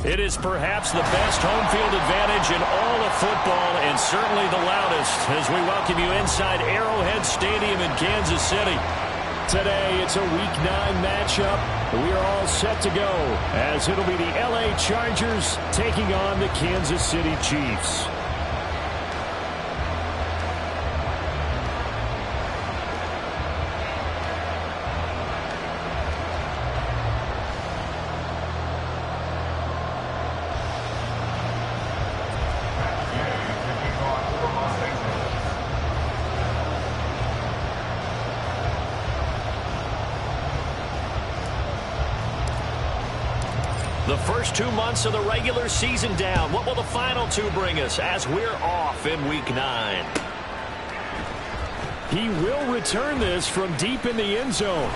It is perhaps the best home field advantage in all of football, and certainly the loudest, as we welcome you inside Arrowhead Stadium in Kansas City. Today, it's a Week 9 matchup. We are all set to go, as it'll be the LA Chargers taking on the Kansas City Chiefs. The first 2 months of the regular season down. What will the final 2 bring us as we're off in Week 9? He will return this from deep in the end zone.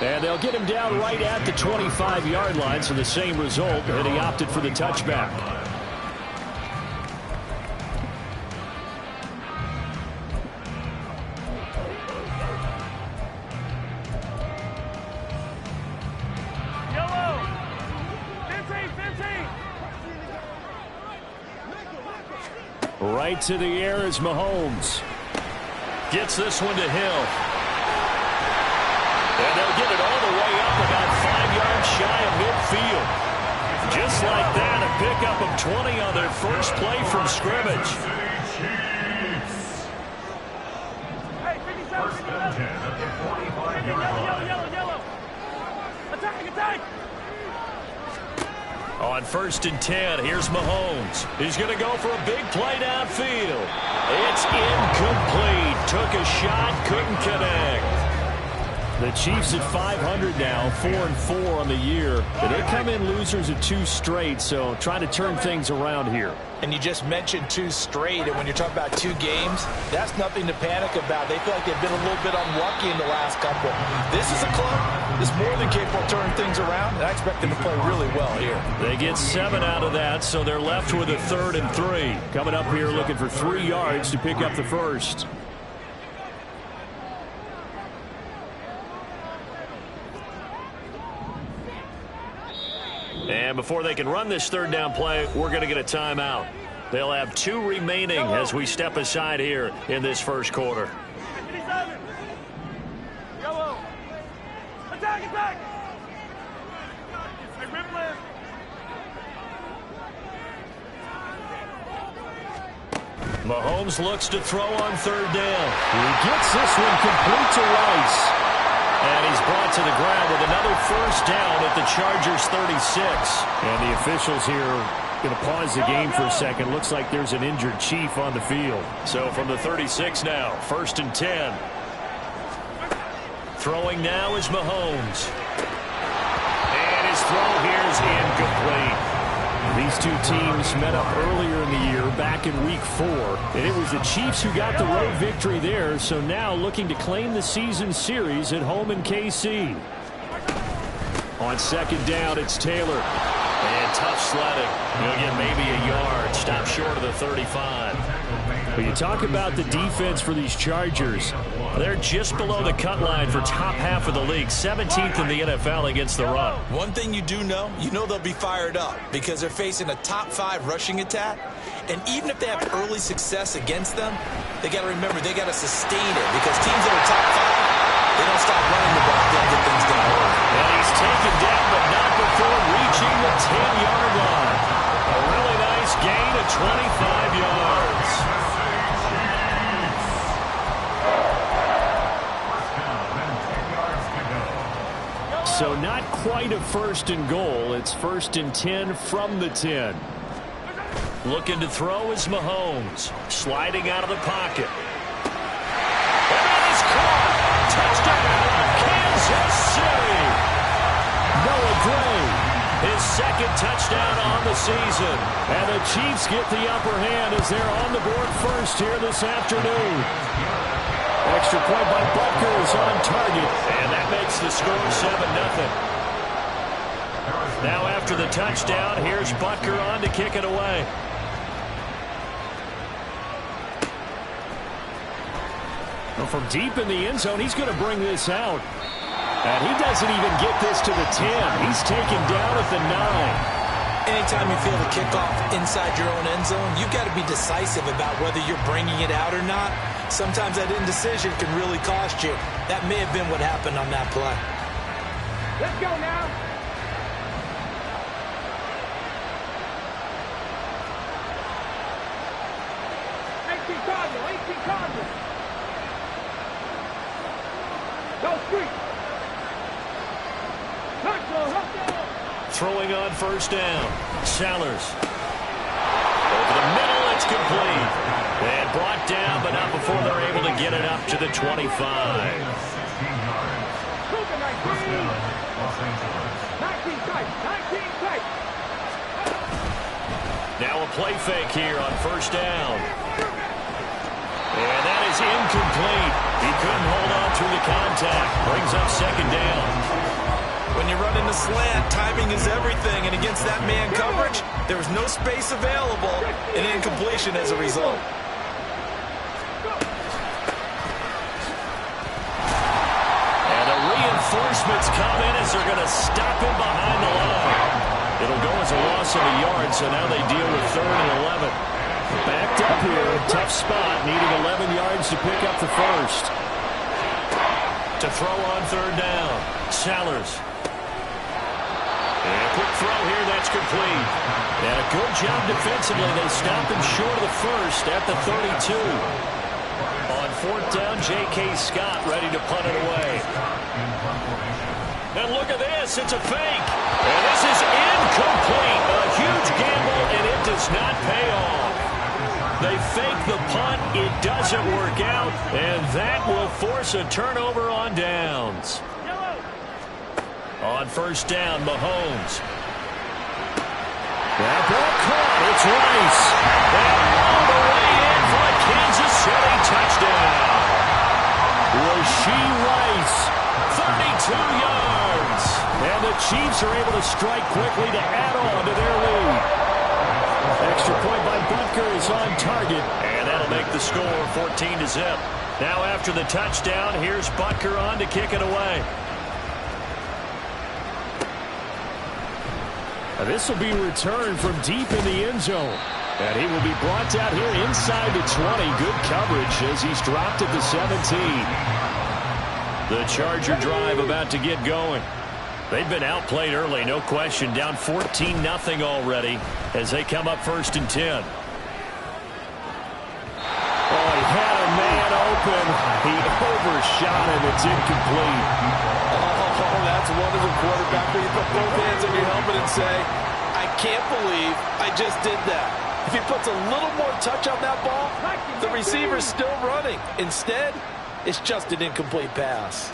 And they'll get him down right at the 25-yard line, so the same result, and he opted for the touchback. Right to the air is Mahomes. Gets this one to Hill. And they'll get it all the way up about 5 yards shy of midfield. Just like that, a pickup of 20 on their first play from scrimmage. Hey, 57, 57. Yellow. Attack. On 1st and 10, here's Mahomes. He's going to go for a big play downfield. It's incomplete. Took a shot, couldn't connect. The Chiefs at 500 now, 4-4 on the year. They come in losers of 2 straight, so trying to turn things around here. And you just mentioned 2 straight, and when you're talking about 2 games, that's nothing to panic about. They feel like they've been a little bit unlucky in the last couple. This is a club that's more than capable of turning things around, and I expect them to play really well here. They get 7 out of that, so they're left with a 3rd and 3. Coming up here looking for 3 yards to pick up the first. And before they can run this 3rd down play, we're going to get a timeout. They'll have 2 remaining as we step aside here in this first quarter. 57. Yellow. Attack. Hey, Ripley. Mahomes looks to throw on 3rd down. He gets this one complete to Rice. And he's brought to the ground with another first down at the Chargers 36. And the officials here going to pause the game for a second. Looks like there's an injured Chief on the field. So from the 36 now, 1st and 10. Throwing now is Mahomes. And his throw here is incomplete. These 2 teams met up earlier in the year, back in Week 4. And it was the Chiefs who got the road victory there, so now looking to claim the season series at home in KC. On 2nd down, it's Taylor. And tough sledding. He'll get maybe a yard. Stop short of the 35. But you talk about the defense for these Chargers. They're just below the cut line for top half of the league. 17th in the NFL against the run. One thing you do know, they'll be fired up because they're facing a top 5 rushing attack. And even if they have early success against them, they got to remember they got to sustain it because teams that are top 5, they don't stop running the ball. They'll get things done early. And he's taken down, but not before reaching the 10-yard line. A really nice gain of 25 yards. So not quite a 1st and goal. It's 1st and 10 from the 10. Looking to throw is Mahomes. Sliding out of the pocket. And that is caught. Touchdown, Kansas City. Noah Gray. His 2nd touchdown on the season. And the Chiefs get the upper hand as they're on the board first here this afternoon. Extra point by Butker is on target. And that makes the score 7-0. Now after the touchdown, here's Butker on to kick it away. Well, from deep in the end zone, he's going to bring this out. And he doesn't even get this to the 10. He's taken down at the 9. Anytime you feel the kickoff inside your own end zone, you've got to be decisive about whether you're bringing it out or not. Sometimes that indecision can really cost you. That may have been what happened on that play. Let's go now. Cardinal. Go street. Throwing on first down. Sellers. Over the middle, it's complete. And brought down, but not before they're able to get it up to the 25. 19 tight. Now a play fake here on first down. And that is incomplete. He couldn't hold on through the contact. Brings up second down. When you're running the slant, timing is everything. And against that man coverage, there was no space available. An incompletion as a result. And the reinforcements come in as they're going to stop him behind the line. It'll go as a loss of a yard, so now they deal with 3rd and 11. Backed up here, tough spot, needing 11 yards to pick up the first. To throw on 3rd down, Sellers. And a quick throw here, that's complete. And a good job defensively. They stop him short of the first at the 32. On 4th down, J.K. Scott ready to punt it away. And look at this, it's a fake. And this is incomplete. A huge gamble, and it does not pay off. They fake the punt, it doesn't work out, and that will force a turnover on downs. On first down, Mahomes. That ball caught, it's Rice. And all the way in for a Kansas City touchdown. Rashee Rice, 32 yards. And the Chiefs are able to strike quickly to add on to their lead. Extra point by Butker is on target. And that'll make the score 14-0. Now after the touchdown, here's Butker on to kick it away. And this will be returned from deep in the end zone. And he will be brought out here inside the 20. Good coverage as he's dropped at the 17. The Charger drive about to get going. They've been outplayed early, no question. Down 14-0 already as they come up 1st and 10. Oh, he had a man open. He overshot him. It's incomplete. Oh, that's wonderful quarterback where you put both hands on your helmet and say, I can't believe I just did that. If he puts a little more touch on that ball, the receiver's still running. Instead, it's just an incomplete pass.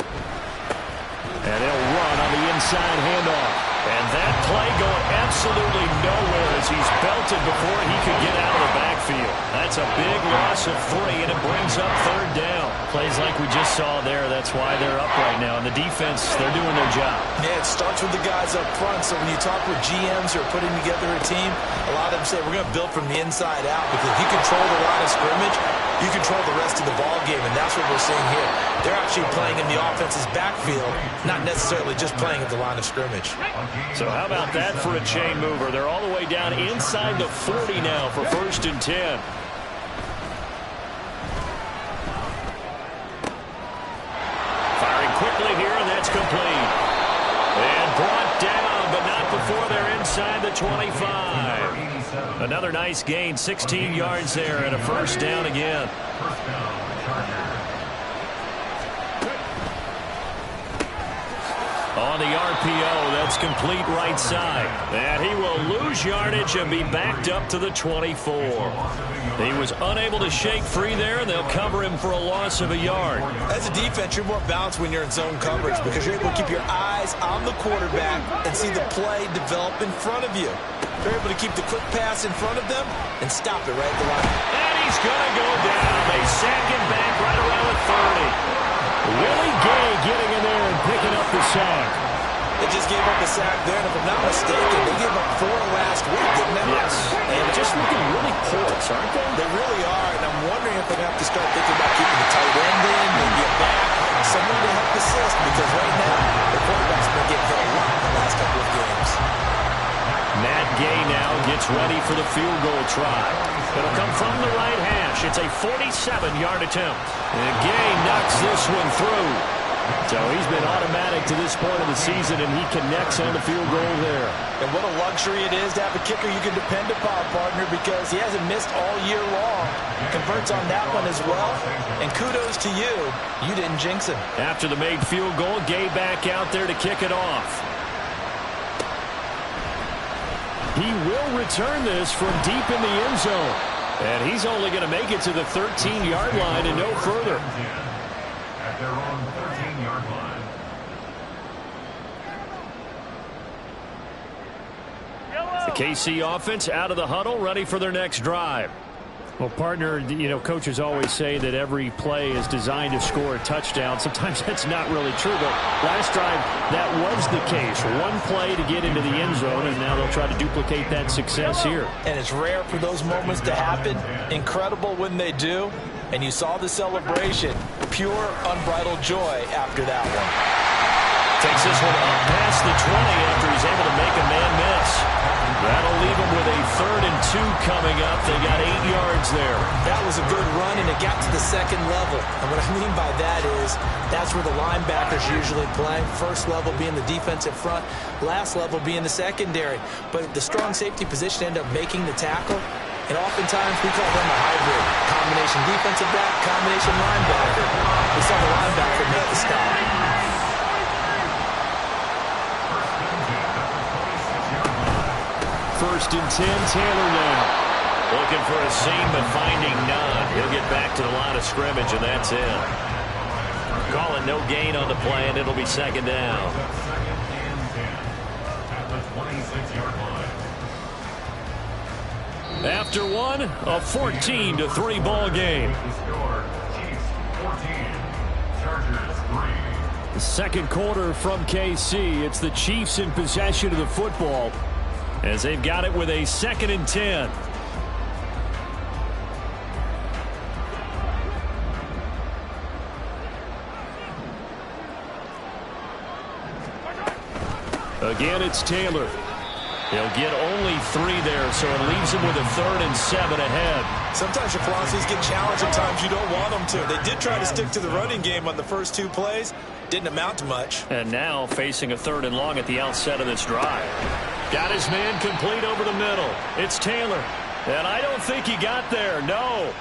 And they'll run on the inside handoff. And that play going absolutely nowhere as he's belted before he could get out of the backfield. That's a big loss of 3, and it brings up 3rd down. Plays like we just saw there. That's why they're up right now. And the defense, they're doing their job. Yeah, it starts with the guys up front. So when you talk with GMs who are putting together a team, a lot of them say we're going to build from the inside out because if you control the line of scrimmage, you control the rest of the ball game, and that's what we're seeing here. They're actually playing in the offense's backfield, not necessarily just playing at the line of scrimmage. So how about that for a chain mover? They're all the way down inside the 40 now for 1st and 10. Firing quickly here, and that's complete. And brought down, but not before they're inside the 25. Another nice gain, 16 yards there, and a 1st down again. On the RPO, that's complete right side. And he will lose yardage and be backed up to the 24. He was unable to shake free there, and they'll cover him for a loss of a yard. As a defense, you're more balanced when you're in zone coverage because you're able to keep your eyes on the quarterback and see the play develop in front of you. They're able to keep the quick pass in front of them and stop it right at the line. And he's going to go down. They sack him back right around the 30. Willie Gay getting in there and picking up the sack. They just gave up a sack there, and if I'm not mistaken, they gave up 4 last week, didn't they? Yes. And just looking really porous, aren't they? They really are, and I'm wondering if they're going to have to start thinking about keeping the tight end in, maybe a back, someone to help assist, because right now, the quarterback's been getting hit a lot in the last couple of games. Matt Gay gets ready for the field goal try. It'll come from the right hash. It's a 47-yard attempt. And Gay knocks this one through. So he's been automatic to this point of the season, and he connects on the field goal there. And what a luxury it is to have a kicker you can depend upon, partner, because he hasn't missed all year long. Converts on that one as well. And kudos to you. You didn't jinx him. After the made field goal, Gay back out there to kick it off. He will return this from deep in the end zone. And he's only going to make it to the 13-yard line and no further. At their own 13-yard line. The KC offense out of the huddle, ready for their next drive. Well, partner, coaches always say that every play is designed to score a touchdown. Sometimes that's not really true, but last drive, that was the case. One play to get into the end zone, and now they'll try to duplicate that success here. And it's rare for those moments to happen. Incredible when they do. And you saw the celebration. Pure, unbridled joy after that one. Takes this one up past the 20 after he's able to make a man miss. That'll leave him with a 3rd and 2 coming up. They got 8 yards there. That was a good run, and it got to the second level. And what I mean by that is that's where the linebackers usually play. First level being the defensive front, last level being the secondary. But the strong safety position ended up making the tackle. And oftentimes we call them a hybrid. Combination defensive back, combination linebacker. We saw the linebacker make the stop. First and 10, Taylor now. Looking for a seam, but finding none. He'll get back to the line of scrimmage, and that's it. Calling no gain on the play, and it'll be second down. At the 26-yard line. After one, a 14-3 ball game. The score, Chiefs 14, Chargers 3. The second quarter from KC. It's the Chiefs in possession of the football as they've got it with a 2nd and 10. Again, it's Taylor. He'll get only 3 there, so it leaves him with a 3rd and 7 ahead. Sometimes your philosophies get challenged at times you don't want them to. They did try to stick to the running game on the first 2 plays. Didn't amount to much. And now facing a 3rd and long at the outset of this drive. Got his man complete over the middle. It's Taylor. And I don't think he got there. No.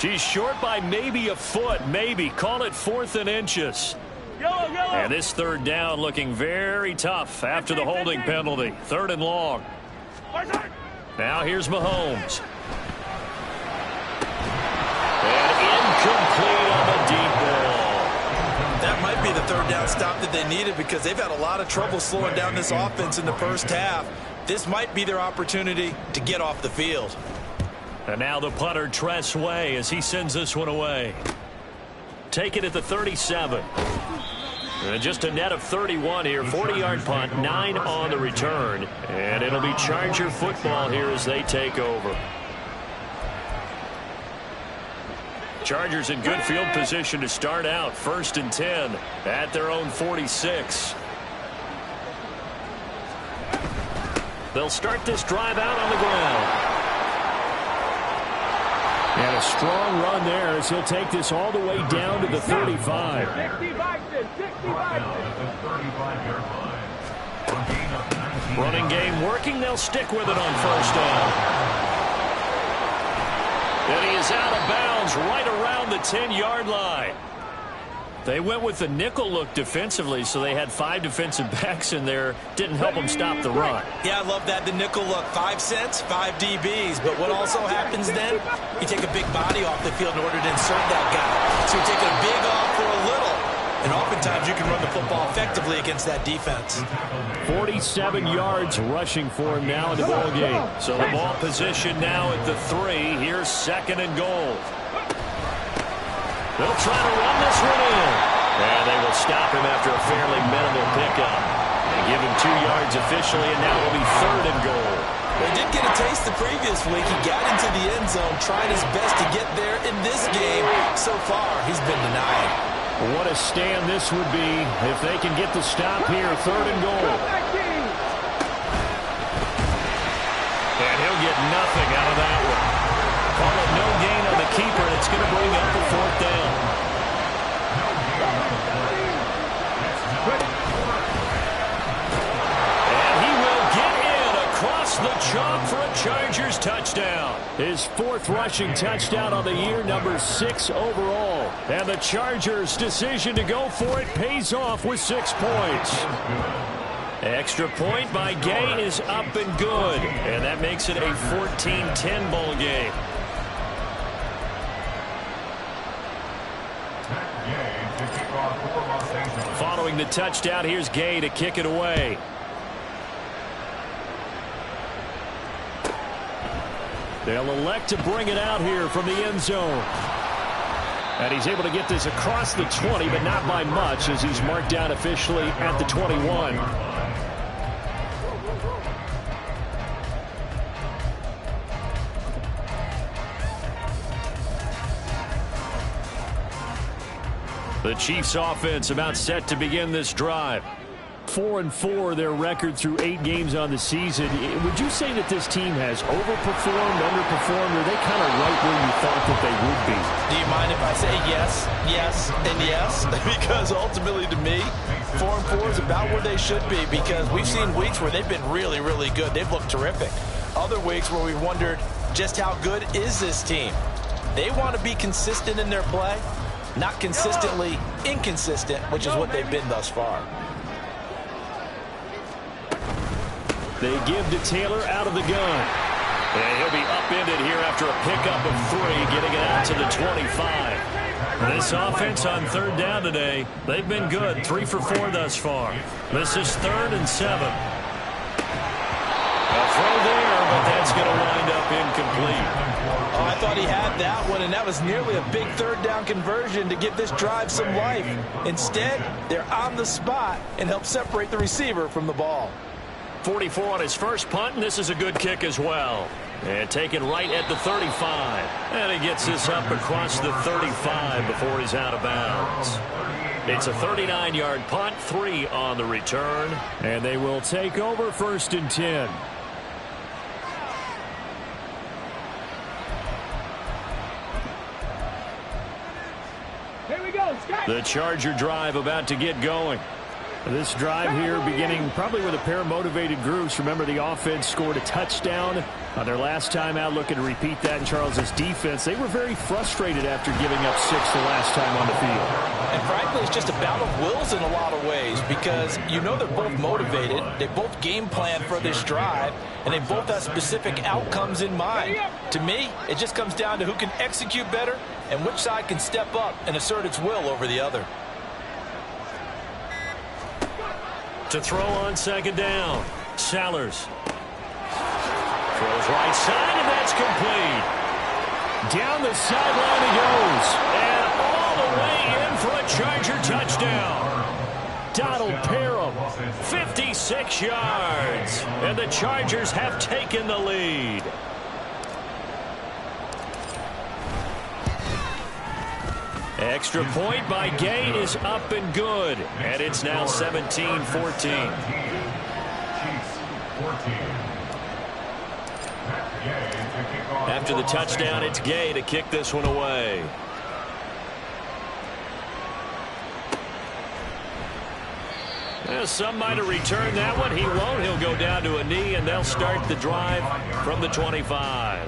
He's short by maybe a foot. Maybe. Call it 4th and inches. And this 3rd down looking very tough after the holding penalty. 3rd and long. Now here's Mahomes. And incomplete on the deep ball. That might be the 3rd down stop that they needed because they've had a lot of trouble slowing down this offense in the first half. This might be their opportunity to get off the field. And now the punter, Tress Way, as he sends this one away. Take it at the 37. Just a net of 31 here. 40-yard punt, 9 on the return. And it'll be Charger football here as they take over. Chargers in good field position to start out. 1st and 10 at their own 46. They'll start this drive out on the ground. And a strong run there as he'll take this all the way down to the 35. 65. Running game working. They'll stick with it on 1st down. And he is out of bounds right around the 10-yard line. They went with the nickel look defensively, so they had 5 defensive backs in there. Didn't help them stop the run. Yeah, I love that, the nickel look. 5 cents, 5 DBs. But what also happens then, you take a big body off the field in order to insert that guy. So you're taking a big off for a little. And oftentimes you can run the football effectively against that defense. 47 yards rushing for him now in the ball game. So the ball position now at the 3. Here's 2nd and goal. They'll try to run this one in. And they will stop him after a fairly minimal pickup. They give him 2 yards officially, and now it'll be 3rd and goal. Well, he did get a taste the previous week. He got into the end zone, trying his best to get there in this game. So far, he's been denied. What a stand this would be if they can get the stop here. 3rd and goal. And he'll nothing out of that one. Call it no gain on the keeper, and it's going to bring up the 4th down. And he will get in across the chalk for a Chargers touchdown. His 4th rushing touchdown on the year, number 6 overall. And the Chargers' decision to go for it pays off with 6 points. Extra point by Gay is up and good. And that makes it a 14-10 ball game. Following the touchdown, here's Gay to kick it away. They'll elect to bring it out here from the end zone. And he's able to get this across the 20, but not by much, as he's marked down officially at the 21. The Chiefs offense about set to begin this drive. 4-4 their record through 8 games on the season. Would you say that this team has overperformed, underperformed, or are they kind of right where you thought that they would be? Do you mind if I say yes, yes, and yes? Because ultimately to me, 4-4 is about where they should be, because we've seen weeks where they've been really, really good. They've looked terrific. Other weeks where we've wondered just how good is this team. They want to be consistent in their play, not consistently inconsistent, which is what they've been thus far. They give to Taylor out of the gun. And he'll be upended here after a pickup of 3, getting it out to the 25. This offense on 3rd down today, they've been good, 3 for 4 thus far. This is 3rd and 7. A throw there, but that's going to wind up incomplete. Oh, I thought he had that one, and that was nearly a big 3rd down conversion to give this drive some life. Instead, they're on the spot and help separate the receiver from the ball. 44 on his first punt, and this is a good kick as well. And taken right at the 35. And he gets this up across the 35 before he's out of bounds. It's a 39-yard punt, 3 on the return. And they will take over 1st and 10. Here we go, Scott. The Charger drive about to get going. This drive here beginning probably with a pair of motivated groups. Remember, the offense scored a touchdown on their last time out, looking to repeat that in Charles's defense. They were very frustrated after giving up 6 the last time on the field. And frankly, it's just a battle of wills in a lot of ways, because you know they're both motivated, they both game plan for this drive, and they both have specific outcomes in mind. To me, it just comes down to who can execute better and which side can step up and assert its will over the other. To throw on 2nd down, Sellers. Throws right side, and that's complete. Down the sideline he goes. And all the way in for a Charger touchdown. Donald Parham. 56 yards. And the Chargers have taken the lead. Extra point by Gay is up and good. And it's now 17-14. After the touchdown, it's Gay to kick this one away. Well, some might have returned that one. He won't. He'll go down to a knee, and they'll start the drive from the 25.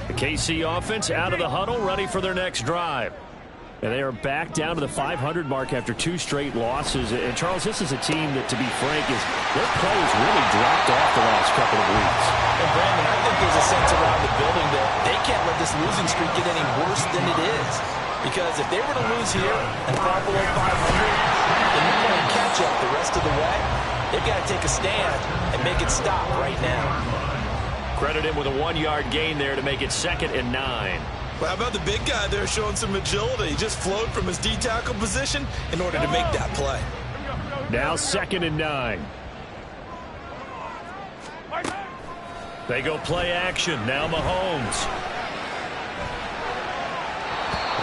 The KC offense out of the huddle, ready for their next drive. And they are back down to the 500 mark after 2 straight losses. And, Charles, this is a team that, to be frank, their play has really dropped off the last couple of weeks. And, Brandon, I think there's a sense around the building that they can't let this losing streak get any worse than it is. Because if they were to lose here and fall below 500, then they're playing catch-up the rest of the way. They've got to take a stand and make it stop right now. Credit him with a 1-yard gain there to make it 2nd and 9. Well, how about the big guy there showing some agility? He just flowed from his D-tackle position in order to make that play. Now 2nd and 9. They go play action. Now Mahomes.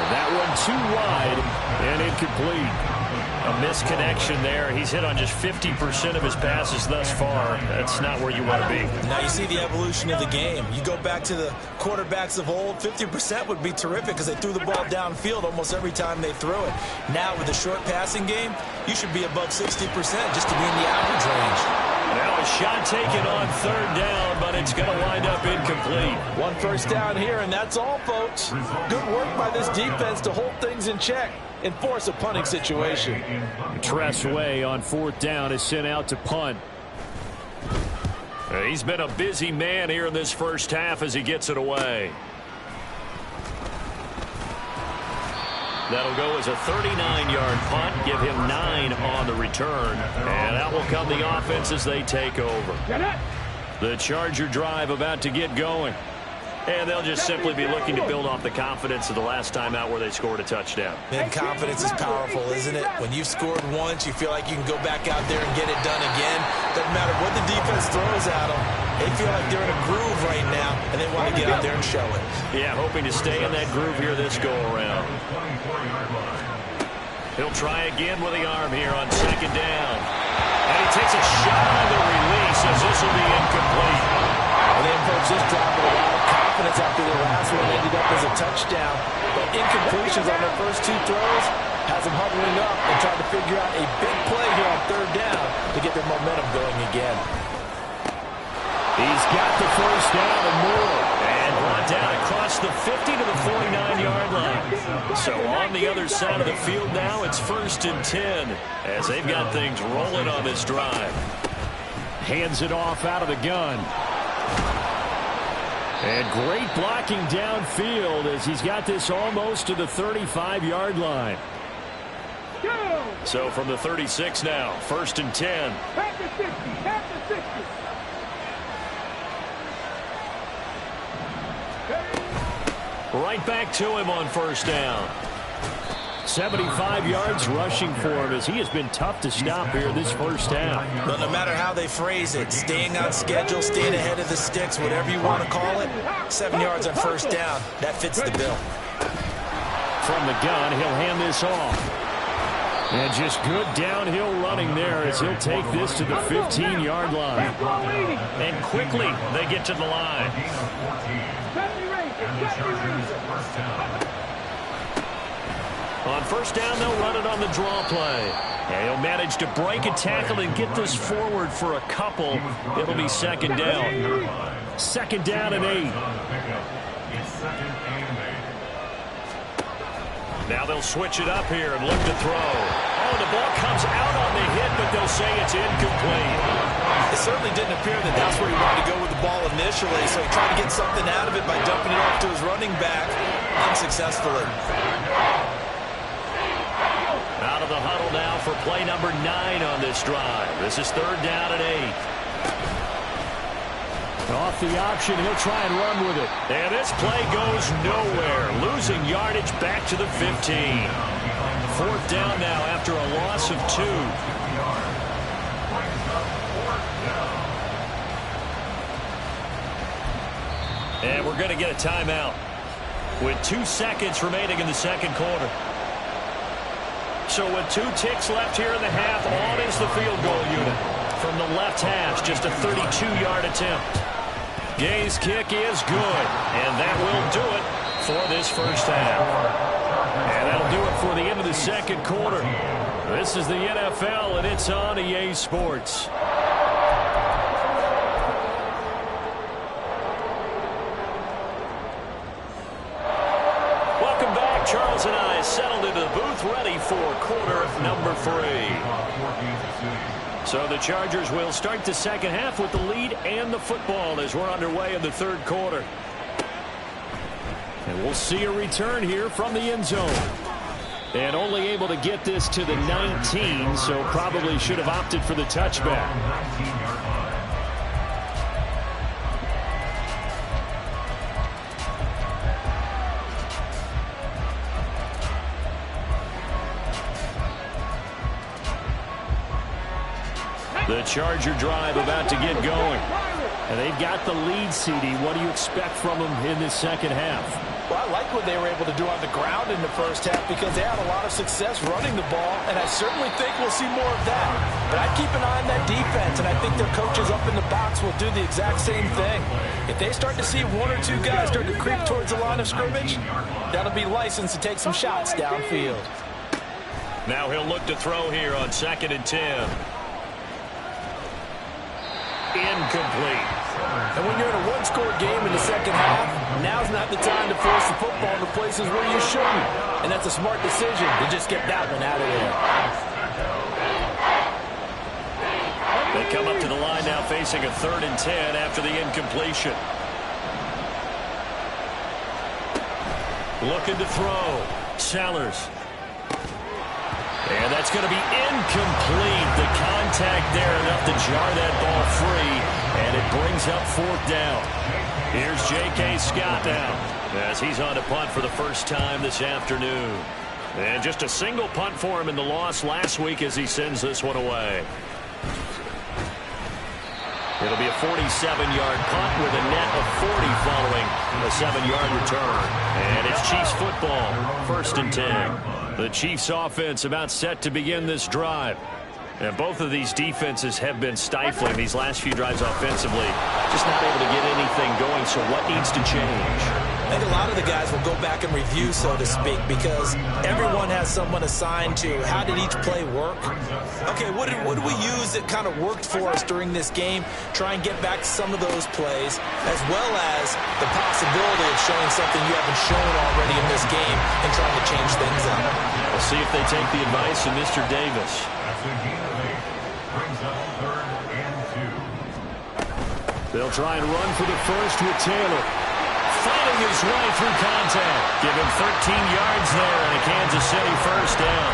That one too wide and incomplete. A misconnection there. He's hit on just 50% of his passes thus far. That's not where you want to be. Now you see the evolution of the game. You go back to the quarterbacks of old, 50% would be terrific because they threw the ball downfield almost every time they threw it. Now with the short passing game, you should be above 60% just to be in the average range. Now a shot taken on third down, but it's going to wind up incomplete. One first down here, and that's all, folks. Good work by this defense to hold things in check and force a punting situation. Tressway on fourth down is sent out to punt. He's been a busy man here in this first half as he gets it away. That'll go as a 39-yard punt, give him 9 on the return. And out will come the offense as they take over. The Charger drive about to get going. And they'll just simply be looking to build off the confidence of the last time out where they scored a touchdown. And confidence is powerful, isn't it? When you've scored once, you feel like you can go back out there and get it done again. Doesn't matter what the defense throws at them. They feel like they're in a groove right now, and they want to get out there and show it. Yeah, hoping to stay in that groove here this go-around. He'll try again with the arm here on second down. And he takes a shot on the release as this will be incomplete. And they approach this drive with a lot of confidence after the last one ended up as a touchdown. But incompletions on their first 2 throws has them huddling up and trying to figure out a big play here on third down to get their momentum going again. He's got the first down and more. And brought down across the 50 to the 49-yard line. So on the other side of the field now, it's 1st and 10 as they've got things rolling on this drive. Hands it off out of the gun. And great blocking downfield as he's got this almost to the 35-yard line. So from the 36 now, 1st and 10. Back to 60, back to 60. Right back to him on first down. 75 yards rushing for him as he has been tough to stop here this first half. But no matter how they phrase it, staying on schedule, staying ahead of the sticks, whatever you want to call it, 7 yards on first down, that fits the bill. From the gun, he'll hand this off. And just good downhill running there as he'll take this to the 15-yard line. And quickly they get to the line. On first down, they'll run it on the draw play. And he'll manage to break a tackle and get this forward for a couple. It'll be 2nd down. 2nd down and 8. Now they'll switch it up here and look to throw. Oh, the ball comes out on the hit, but they'll say it's incomplete. It certainly didn't appear that that's where he wanted to go with the ball initially, so he tried to get something out of it by dumping it off to his running back unsuccessfully. Out of the huddle now for play number 9 on this drive. This is 3rd down and 8. Off the option, he'll try and run with it. And this play goes nowhere. Losing yardage back to the 15. 4th down now after a loss of 2. And we're going to get a timeout with 2 seconds remaining in the second quarter. So with 2 ticks left here in the half, on is the field goal unit. From the left hash, just a 32-yard attempt. Gay's kick is good, and that will do it for this first half. And that'll do it for the end of the second quarter. This is the NFL, and it's on EA Sports. Welcome back. Charles and I settled into the booth, ready for quarter number 3. So the Chargers will start the second half with the lead and the football as we're underway in the third quarter. And we'll see a return here from the end zone. And only able to get this to the 19, so probably should have opted for the touchback. The Charger drive about to get going. And they've got the lead, CD. What do you expect from them in this second half? Well, I like what they were able to do on the ground in the first half because they had a lot of success running the ball, and I certainly think we'll see more of that. But I'd keep an eye on that defense, and I think their coaches up in the box will do the exact same thing. If they start to see one or two guys start to creep towards the line of scrimmage, that'll be licensed to take some shots downfield. Now he'll look to throw here on 2nd and 10. Incomplete. And when you're in a one-score game in the second half, now's not the time to force the football to places where you shouldn't. And that's a smart decision to just get that one out of there. They come up to the line now facing a 3rd and 10 after the incompletion. Looking to throw. Sellers. And that's going to be incomplete. The contact there enough to jar that ball free, and it brings up 4th down. Here's J.K. Scott now as he's on to punt for the first time this afternoon. And just a single punt for him in the loss last week as he sends this one away. It'll be a 47-yard punt with a net of 40 following a 7-yard return. And it's Chiefs football, 1st and 10. The Chiefs offense about set to begin this drive. And both of these defenses have been stifling these last few drives offensively. Just not able to get anything going, so what needs to change? I think a lot of the guys will go back and review, so to speak, because everyone has someone assigned to how did each play work. Okay, what did we use that kind of worked for us during this game? Try and get back to some of those plays, as well as the possibility of showing something you haven't shown already in this game and trying to change things up. We'll see if they take the advice of Mr. Davis. That's a gain of 8. Brings up 3rd and 2. They'll try and run for the first with Taylor. Fighting his way through contact. Give him 13 yards there and a Kansas City first down.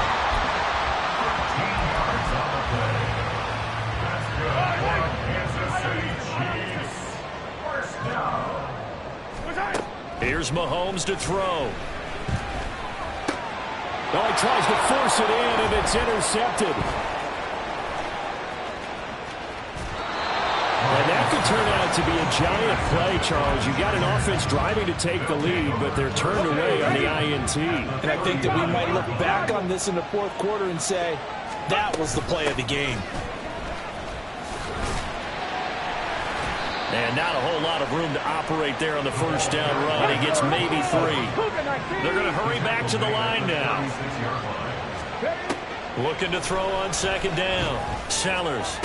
13 yards on the play. That's good for Kansas City Chiefs. First down. Here's Mahomes to throw. Oh, he tries to force it in, and it's intercepted. And that could turn out to be a giant play, Charles. You got an offense driving to take the lead, but they're turned away on the INT. And I think that we might look back on this in the 4th quarter and say, that was the play of the game. And not a whole lot of room to operate there on the first down run. He gets maybe 3. They're going to hurry back to the line now. Looking to throw on 2nd down. Sellers.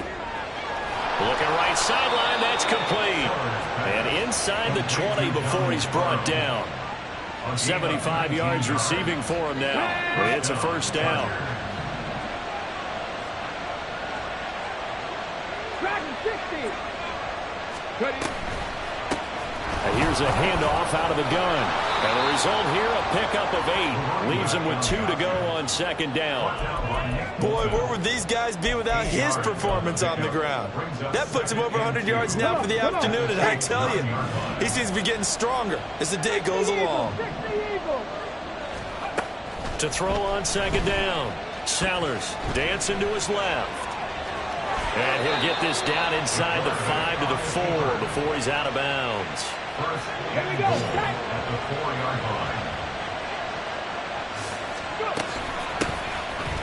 Looking right sideline, that's complete. And inside the 20 before he's brought down. 75 yards receiving for him now. It's a first down. And here's a handoff out of the gun. And the result here, a pickup of 8. Leaves him with 2 to go on 2nd down. Boy, where would these guys be without his performance on the ground? That puts him over 100 yards now for the afternoon, and I tell you, he seems to be getting stronger as the day goes along. To throw on 2nd down. Sellers dancing to his left. And he'll get this down inside the 5 to the 4 before he's out of bounds. First and goal at the 4-yard line.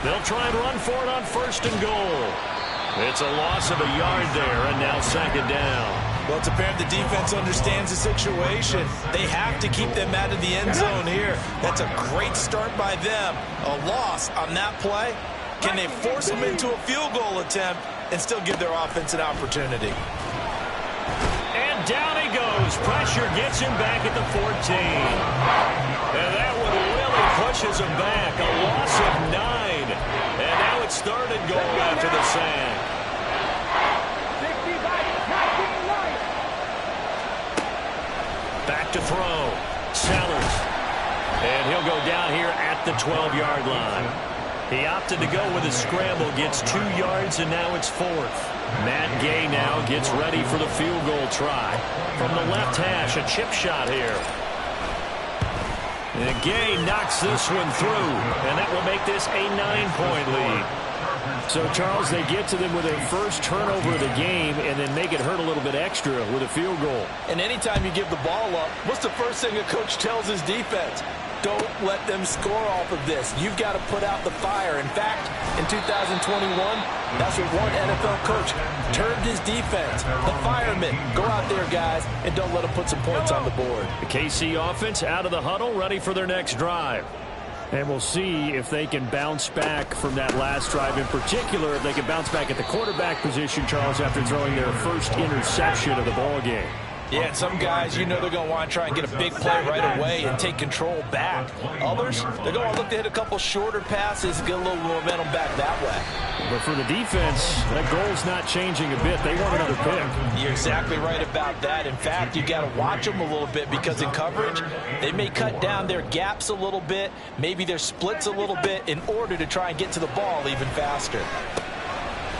They'll try and run for it on 1st and goal. It's a loss of a yard there, and now 2nd down. Well, it's apparent the defense understands the situation. They have to keep them out of the end zone here. That's a great start by them. A loss on that play. Can they force them into a field goal attempt and still give their offense an opportunity? And down he goes. Pressure gets him back at the 14. And that one really pushes him back. A loss of 9. And now it's 3rd and goal after the sack. Back to throw. Sellers. And he'll go down here at the 12-yard line. He opted to go with a scramble, gets 2 yards, and now it's 4th. Matt Gay now gets ready for the field goal try. From the left hash, a chip shot here. And Gay knocks this one through, and that will make this a 9-point lead. So, Charles, they get to them with their first turnover of the game and then make it hurt a little bit extra with a field goal. And anytime you give the ball up, what's the first thing a coach tells his defense? Don't let them score off of this. You've got to put out the fire. In fact, in 2021, that's what one NFL coach termed his defense. The firemen. Go out there, guys, and don't let them put some points on the board. The KC offense out of the huddle, ready for their next drive. And we'll see if they can bounce back from that last drive. In particular, if they can bounce back at the quarterback position, Charles, after throwing their first interception of the ball game. Yeah, and some guys, you know they're going to want to try and get a big play right away and take control back. Others, they're going to look to hit a couple shorter passes and get a little momentum back that way. But for the defense, that goal's not changing a bit. They want another pick. You're exactly right about that. In fact, you got to watch them a little bit because in coverage, they may cut down their gaps a little bit, maybe their splits a little bit in order to try and get to the ball even faster.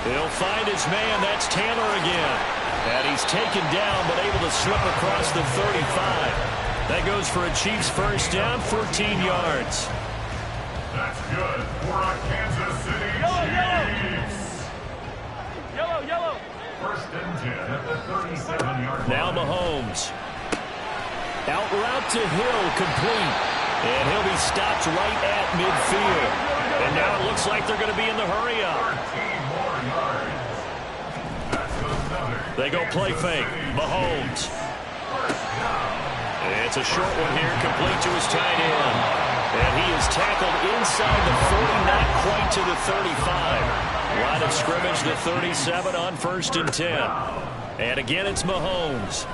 He'll find his man. That's Taylor again. And he's taken down, but able to slip across the 35. That goes for a Chiefs first down, 14 yards. That's good for a Kansas City Chiefs. Yellow. First and 10 at the 37-yard line. Now Mahomes. Out route to Hill, complete. And he'll be stopped right at midfield. And now it looks like they're going to be in the hurry-up. 13 more yards. That's another. They go play fake. Mahomes. It's a short one here, complete to his tight end. And he is tackled inside the 40, not quite to the 35. Line of scrimmage, the 37 on first and 10. And again, it's Mahomes.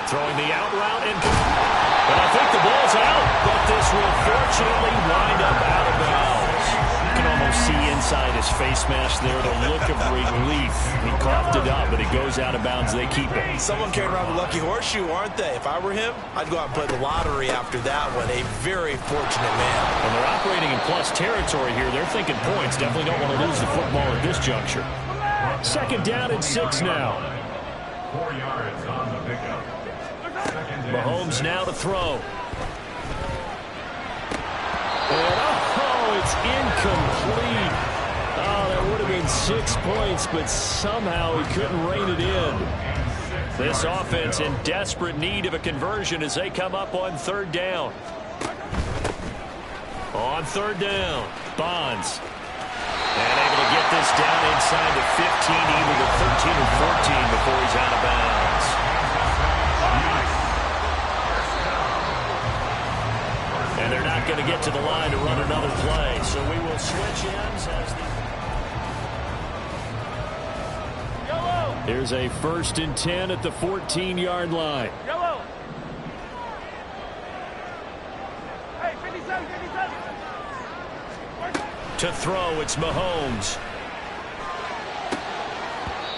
Throwing the out route, and I think the ball's out, but this will fortunately wind up out of bounds. You can almost see inside his face mask there the look of relief. He coughed it up, but it goes out of bounds. They keep it. Someone carrying around the lucky horseshoe, aren't they? If I were him, I'd go out and play the lottery after that one. A very fortunate man. And they're operating in plus territory here. They're thinking points. Definitely don't want to lose the football at this juncture. Second down and 6 now. 4 yards on the pickup. Mahomes now to throw. And it's incomplete. Oh, that would have been 6 points, but somehow he couldn't rein it in. This offense in desperate need of a conversion as they come up on third down. On third down, Bonds. And able to get this down inside the 15, either the 13 or 14 before he's out of bounds. And they're not going to get to the line to run another play. So we will switch ends as the... Here's a first and 10 at the 14-yard line. Yellow. Hey, 57. To throw, it's Mahomes.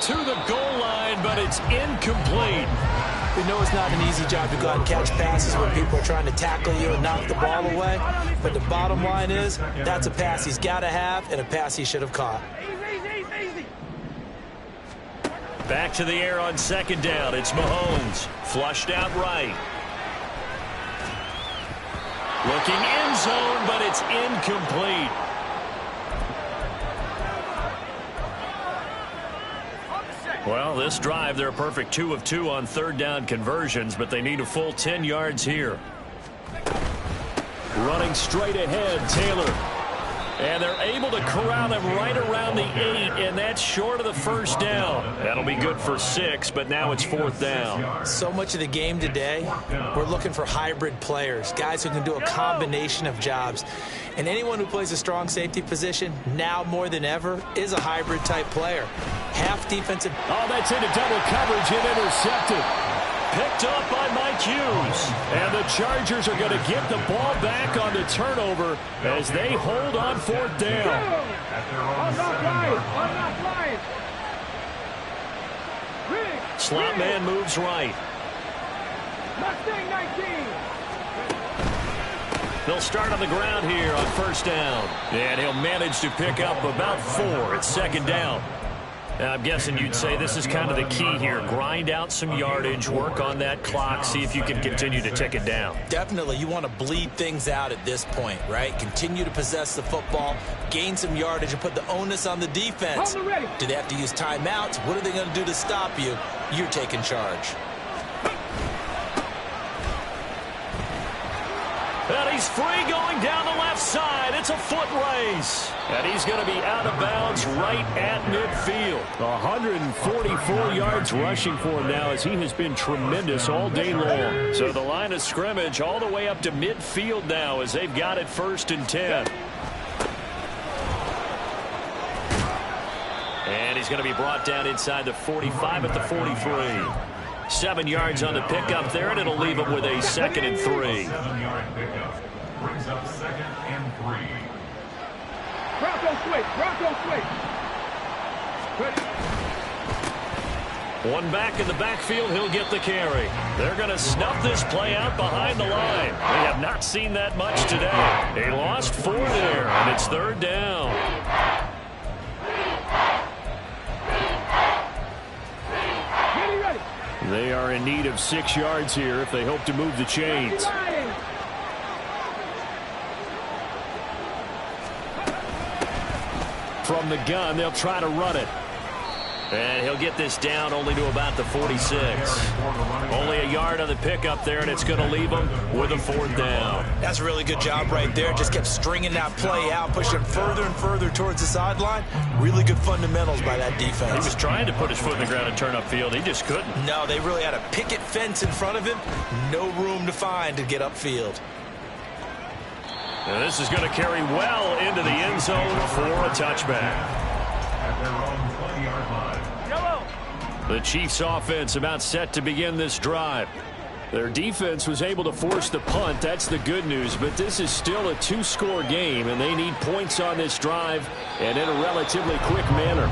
To the goal line, but it's incomplete. We know it's not an easy job to go out and catch passes when people are trying to tackle you and knock the ball away. But the bottom line is, that's a pass he's got to have and a pass he should have caught. Easy. Back to the air on second down. It's Mahomes. Flushed out right. Looking end zone, but it's incomplete. Well, this drive, they're a perfect 2 of 2 on third down conversions, but they need a full 10 yards here. Running straight ahead, Taylor. And they're able to corral him right around the 8, and that's short of the first down. That'll be good for 6, but now it's fourth down. So much of the game today, we're looking for hybrid players, guys who can do a combination of jobs. And anyone who plays a strong safety position, now more than ever, is a hybrid type player. Half defensive. Oh, that's into double coverage and intercepted. Picked up by Mike Hughes. And the Chargers are going to get the ball back on the turnover as they hold on fourth down. I'm not flying. Slot man moves right. Mustang 19. They'll start on the ground here on first down. And he'll manage to pick up about 4 at second down. I'm guessing you'd say this is kind of the key here. Grind out some yardage, work on that clock, see if you can continue to tick it down. Definitely, you want to bleed things out at this point, right? Continue to possess the football, gain some yardage, and put the onus on the defense. Do they have to use timeouts? What are they going to do to stop you? You're taking charge. And he's free going down the left side. It's a foot race. And he's going to be out of bounds right at midfield. 144 yards rushing for him now as he has been tremendous all day long. So the line of scrimmage all the way up to midfield now as they've got it 1st and 10. And he's going to be brought down inside the 45 at the 43. 7 yards on the pickup there, and it'll leave him with a 2nd and 3. 7-yard pickup brings up 2nd and 3. Bronco switch. Bronco switch. Ready. One back in the backfield, he'll get the carry. They're going to snuff this play out behind the line. We have not seen that much today. They lost 4 there, and it's 3rd down. They are in need of 6 yards here if they hope to move the chains. From the gun, they'll try to run it. And he'll get this down only to about the 46. Only a yard on the pickup there, and it's going to leave him with a 4th down. That's a really good job right there. Just kept stringing that play out, pushing further and further towards the sideline. Really good fundamentals by that defense. He was trying to put his foot in the ground and turn upfield. He just couldn't. No, they really had a picket fence in front of him. No room to find to get upfield. And this is going to carry well into the end zone for a touchback. At their own 20-yard line. The Chiefs offense about set to begin this drive. Their defense was able to force the punt. That's the good news. But this is still a 2-score game, and they need points on this drive and in a relatively quick manner.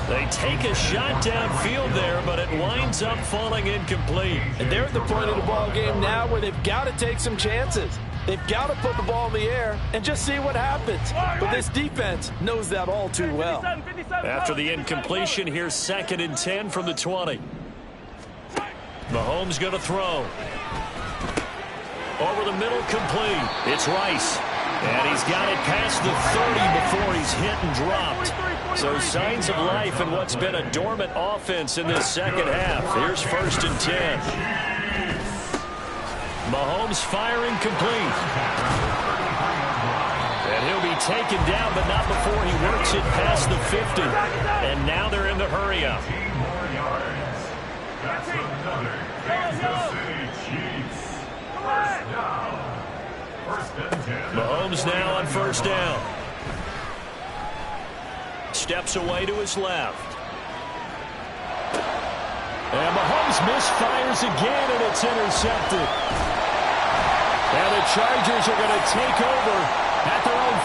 They take a shot downfield there, but it winds up falling incomplete. And they're at the point of the ball game now where they've got to take some chances. They've got to put the ball in the air and just see what happens. But this defense knows that all too well. After the incompletion, here's 2nd and 10 from the 20. Mahomes going to throw. Over the middle, complete. It's Rice. And he's got it past the 30 before he's hit and dropped. So signs of life in what's been a dormant offense in this second half. Here's 1st and 10. Mahomes firing complete. And he'll be taken down, but not before he works it past the 50. And now they're in the hurry-up. That's another Kansas City Chiefs. First down. 1st and 10. Mahomes now on 1st down. Steps away to his left. And Mahomes misfires again, and it's intercepted. And the Chargers are going to take over at their own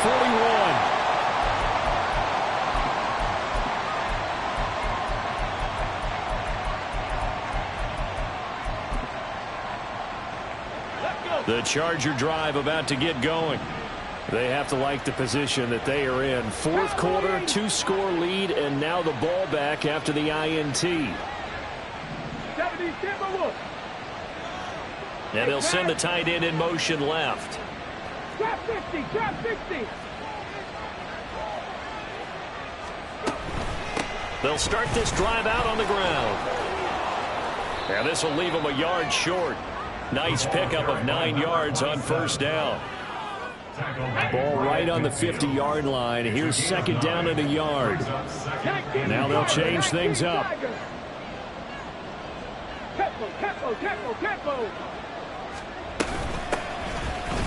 41. The Charger drive about to get going. They have to like the position that they are in. 4th quarter, 2-score lead, and now the ball back after the INT. And they'll send the tight end in motion left. Drop 50, drop 50. They'll start this drive out on the ground. And this will leave them a yard short. Nice pickup of 9 yards on 1st down. Ball right on the 50-yard line. Here's 2nd down and a yard. Now they'll change things up.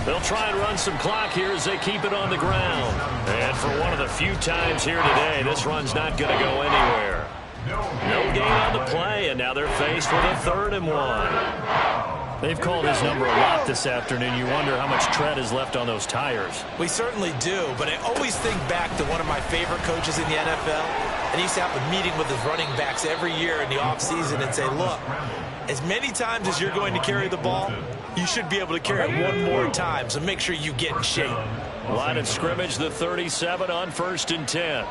They'll try and run some clock here as they keep it on the ground. And for one of the few times here today, this run's not going to go anywhere. No gain on the play, and now they're faced with a 3rd and 1. They've called his number a lot this afternoon. You wonder how much tread is left on those tires. We certainly do, but I always think back to one of my favorite coaches in the NFL. And he used to have a meeting with his running backs every year in the offseason and say, look, as many times as you're going to carry the ball, you should be able to carry it one more time, so make sure you get in shape. Line of scrimmage, the 37 on 1st and 10.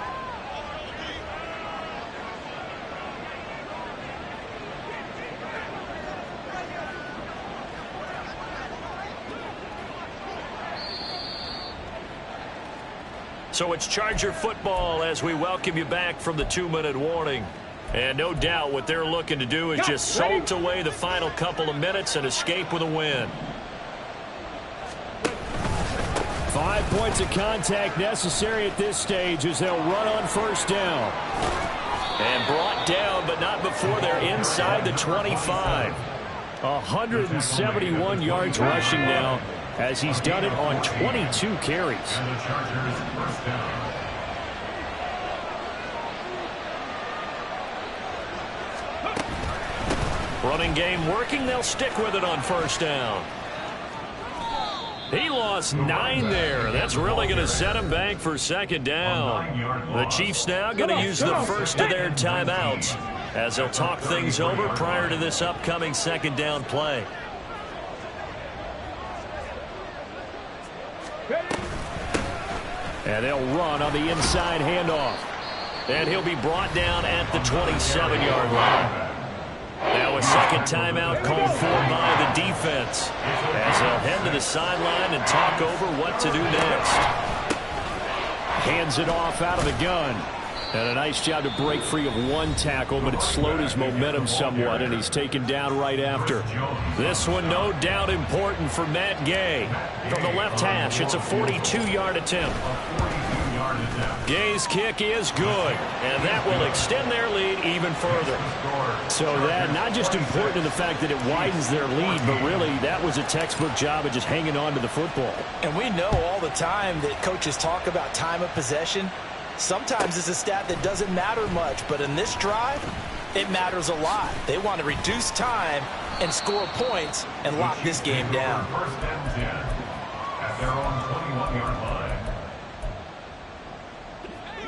So it's Charger football as we welcome you back from the 2-minute warning. And no doubt what they're looking to do is just salt away the final couple of minutes and escape with a win. 5 points of contact necessary at this stage as they'll run on first down. And brought down, but not before they're inside the 25. 171 yards rushing now as he's done it on 22 carries. And the Chargers first down. Running game working. They'll stick with it on first down. He lost 9 there. That's really going to set him back for second down. The Chiefs now going to use the first of their timeouts as they'll talk things over prior to this upcoming second down play. And they'll run on the inside handoff. And he'll be brought down at the 27-yard line. Now a second timeout called for by the defense as they'll head to the sideline and talk over what to do next. Hands it off out of the gun. And a nice job to break free of one tackle, but it slowed his momentum somewhat, and he's taken down right after. This one no doubt important for Matt Gay. From the left hash, it's a 42-yard attempt. Gay's kick is good, and that will extend their lead even further. So that not just important in the fact that it widens their lead, but really that was a textbook job of just hanging on to the football. And we know all the time that coaches talk about time of possession. Sometimes it's a stat that doesn't matter much, but in this drive, it matters a lot. They want to reduce time and score points and lock this game down. First and 10 at their own 21-yard line.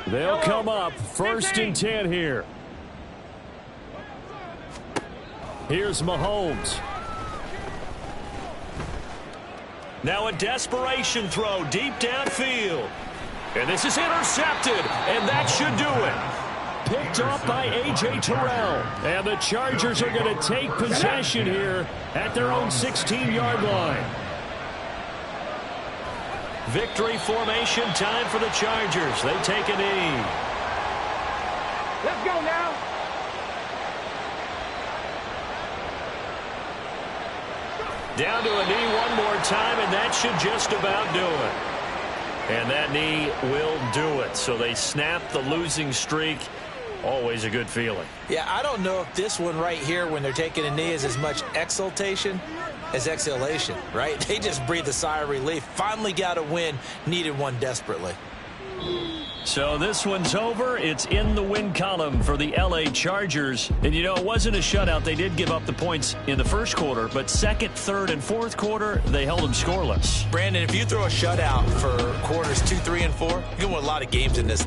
They'll come up first and 10 here. Here's Mahomes. Now a desperation throw deep downfield. And this is intercepted, and that should do it. Picked off by A.J. Terrell. And the Chargers are going to take possession here at their own 16-yard line. Victory formation time for the Chargers. They take a knee. Let's go now. Down to a knee one more time, and that should just about do it. And that knee will do it. So they snap the losing streak. Always a good feeling. Yeah, I don't know if this one right here when they're taking a knee is as much exultation as exhalation, right? They just breathe a sigh of relief. Finally got a win. Needed one desperately. So this one's over. It's in the win column for the L.A. Chargers. And, you know, it wasn't a shutout. They did give up the points in the first quarter, but second, third, and fourth quarter, they held them scoreless. Brandon, if you throw a shutout for quarters 2, 3, and 4, you can win a lot of games in this